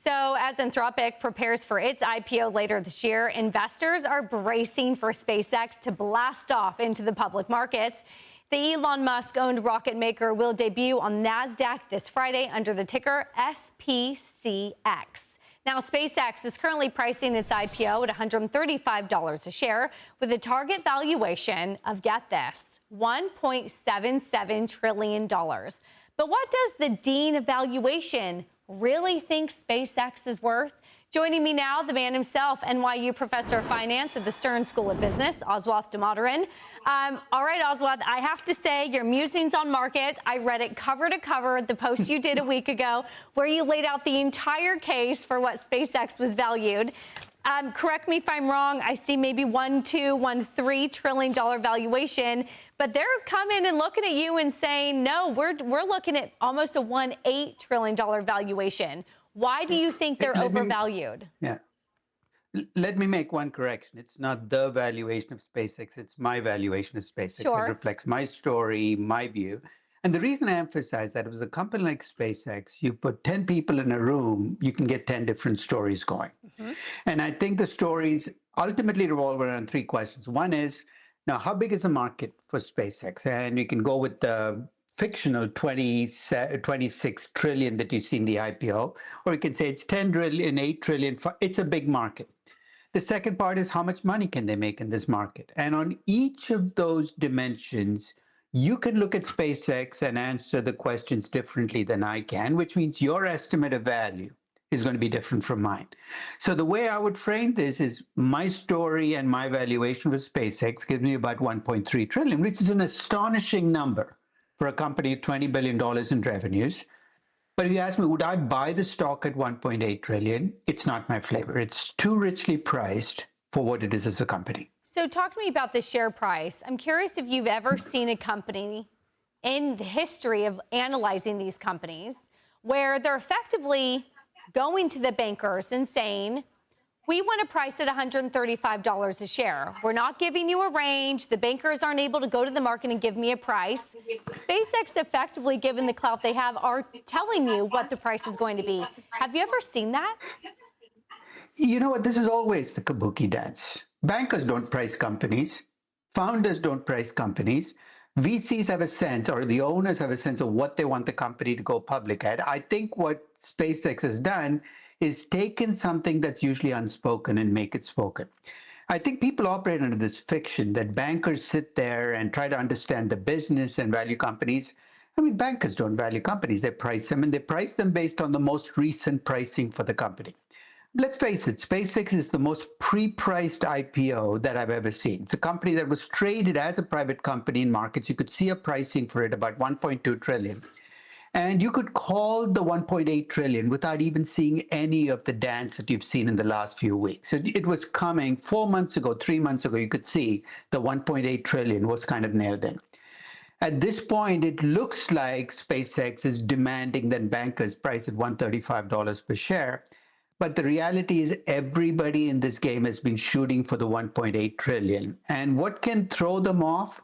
So, as Anthropic prepares for its IPO later this year, investors are bracing for SpaceX to blast off into the public markets. The Elon Musk-owned rocket maker will debut on NASDAQ this Friday under the ticker SPCX. Now, SpaceX is currently pricing its IPO at $135 a share with a target valuation of, get this, $1.77 trillion. But what does the dean of valuation really think SpaceX is worth? Joining me now, the man himself, NYU professor of finance at the Stern School of Business, Aswath Damodaran. All right, Aswath, I have to say your musings on market, I read it cover to cover, the post you did a week ago, where you laid out the entire case for what SpaceX was valued. Correct me if I'm wrong, I see maybe $1.3 trillion valuation, but they're coming and looking at you and saying, no, we're looking at almost a $1.8 trillion valuation. Why do you think they're overvalued? Let me make one correction. It's not the valuation of SpaceX. It's my valuation of SpaceX. Sure. It reflects my story, my view. And the reason I emphasize that is a company like SpaceX, you put 10 people in a room, you can get 10 different stories going. Mm-hmm. And I think the stories ultimately revolve around three questions. One is, now, how big is the market for SpaceX? And you can go with the fictional 26 trillion that you see in the IPO, or you can say it's 10 trillion, 8 trillion. It's a big market. The second part is how much money can they make in this market? And on each of those dimensions, you can look at SpaceX and answer the questions differently than I can, which means your estimate of value is going to be different from mine. So the way I would frame this is my story and my valuation for SpaceX gives me about 1.3 trillion, which is an astonishing number for a company with $20 billion in revenues. But if you ask me, would I buy the stock at 1.8 trillion? It's not my flavor. It's too richly priced for what it is as a company. So talk to me about the share price. I'm curious if you've ever seen a company in the history of analyzing these companies where they're effectively going to the bankers and saying, we want to price at $135 a share. We're not giving you a range. The bankers aren't able to go to the market and give me a price. SpaceX, effectively, given the clout they have, are telling you what the price is going to be. Have you ever seen that? You know what? This is always the kabuki dance. Bankers don't price companies. Founders don't price companies. VCs have a sense, or the owners have a sense of what they want the company to go public at. I think what SpaceX has done is taken something that's usually unspoken and make it spoken. I think people operate under this fiction that bankers sit there and try to understand the business and value companies. I mean, bankers don't value companies. They price them, and they price them based on the most recent pricing for the company. Let's face it, SpaceX is the most pre-priced IPO that I've ever seen. It's a company that was traded as a private company in markets. You could see a pricing for it about 1.2 trillion. And you could call the 1.8 trillion without even seeing any of the dance that you've seen in the last few weeks. It was coming 4 months ago, 3 months ago, you could see the 1.8 trillion was kind of nailed in. At this point, it looks like SpaceX is demanding that bankers price at $135 per share. But the reality is everybody in this game has been shooting for the 1.8 trillion. And what can throw them off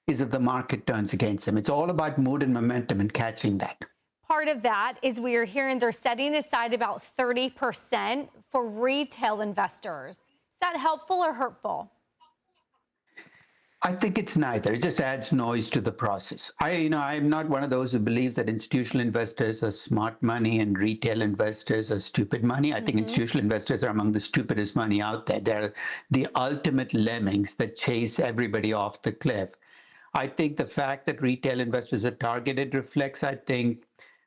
is if the market turns against them. It's all about mood and momentum and catching that. Part of that is we are hearing they're setting aside about 30% for retail investors. Is that helpful or hurtful? I think it's neither. It just adds noise to the process. I'm not one of those who believes that institutional investors are smart money and retail investors are stupid money. I think institutional investors are among the stupidest money out there. They're the ultimate lemmings that chase everybody off the cliff. I think the fact that retail investors are targeted reflects, I think,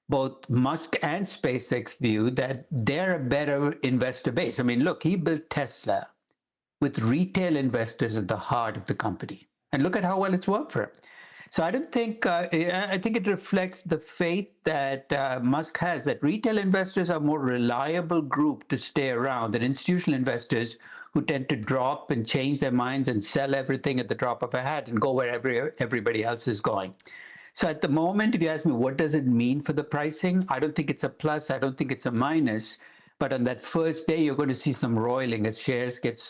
both Musk and SpaceX view that they're a better investor base. I mean, look, he built Tesla with retail investors at the heart of the company. And look at how well it's worked for him. So I think it reflects the faith that Musk has, that retail investors are a more reliable group to stay around than institutional investors who tend to drop and change their minds and sell everything at the drop of a hat and go wherever everybody else is going. So at the moment, if you ask me, what does it mean for the pricing? I don't think it's a plus. I don't think it's a minus. But on that first day, you're going to see some roiling as shares get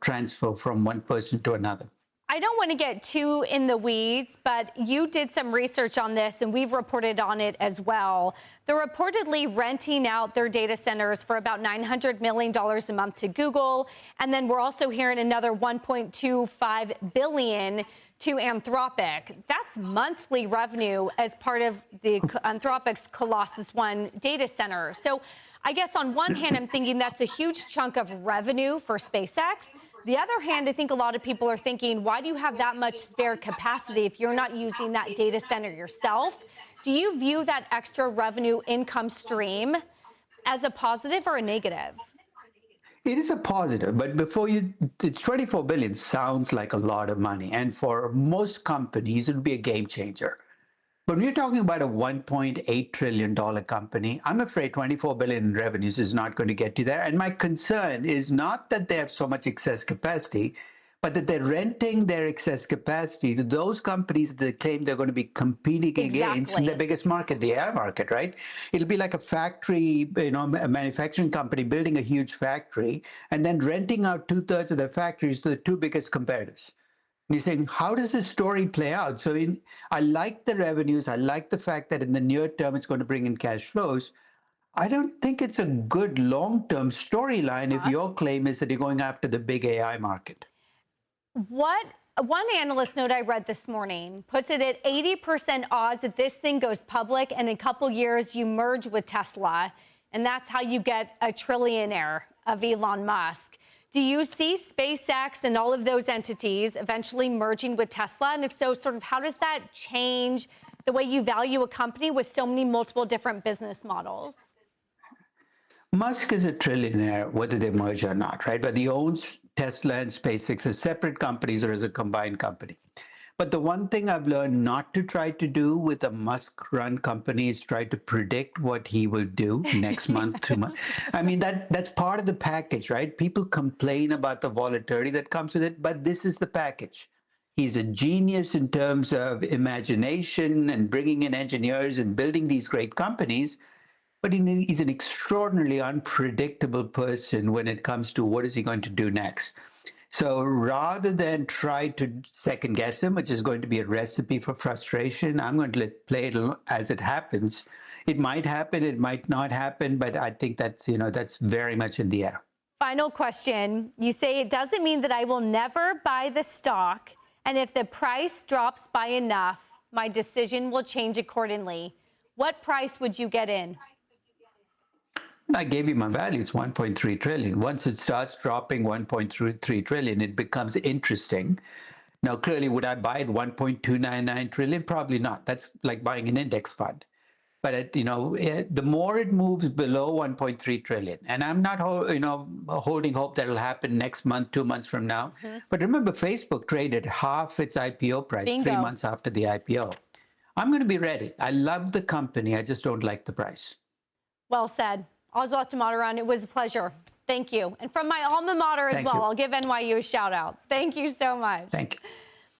transfer from one person to another. I don't want to get too in the weeds, but you did some research on this and we've reported on it as well. They're reportedly renting out their data centers for about $900 million a month to Google. And then we're also hearing another $1.25 billion to Anthropic. That's monthly revenue as part of the Anthropic's Colossus One data center. So I guess on one hand, I'm thinking that's a huge chunk of revenue for SpaceX. The other hand, I think a lot of people are thinking, why do you have that much spare capacity if you're not using that data center yourself? Do you view that extra revenue income stream as a positive or a negative? It is a positive, but it's 24 billion sounds like a lot of money. And for most companies, it would be a game changer. But when you're talking about a $1.8 trillion company, I'm afraid 24 billion in revenues is not going to get you there. And my concern is not that they have so much excess capacity, but that they're renting their excess capacity to those companies that they claim they're going to be competing against in the biggest market, the AI market, right? It'll be like a factory, a manufacturing company building a huge factory and then renting out 2/3 of their factories to the two biggest competitors. And you're saying, how does this story play out? So I like the revenues. I like the fact that in the near term, it's going to bring in cash flows. I don't think it's a good long-term storyline if your claim is that you're going after the big AI market. One analyst note I read this morning puts it at 80% odds that this thing goes public and in a couple years you merge with Tesla. And that's how you get a trillionaire of Elon Musk. Do you see SpaceX and all of those entities eventually merging with Tesla? And if so, sort of how does that change the way you value a company with so many multiple different business models? Musk is a trillionaire, whether they merge or not, right? But he owns Tesla and SpaceX as separate companies or as a combined company. But the one thing I've learned not to try to do with a Musk-run company is try to predict what he will do next month, 2 months. I mean, that's part of the package, right? People complain about the volatility that comes with it, but this is the package. He's a genius in terms of imagination and bringing in engineers and building these great companies. But he's an extraordinarily unpredictable person when it comes to what is he going to do next. So rather than try to second guess him, which is going to be a recipe for frustration, I'm going to play it as it happens. It might happen, it might not happen, but I think that's very much in the air. Final question. You say it doesn't mean that I will never buy the stock, and if the price drops by enough, my decision will change accordingly. What price would you get in? I gave you my value. It's 1.3 trillion. Once it starts dropping 1.3 trillion, it becomes interesting. Now, clearly, would I buy it 1.299 trillion? Probably not. That's like buying an index fund. But the more it moves below 1.3 trillion, and I'm not holding hope that it'll happen next month, 2 months from now. But remember, Facebook traded half its IPO price 3 months after the IPO. I'm going to be ready. I love the company. I just don't like the price. Well said. Aswath Damodaran, it was a pleasure. Thank you. And from my alma mater as well, I'll give NYU a shout out. Thank you so much. Thank you.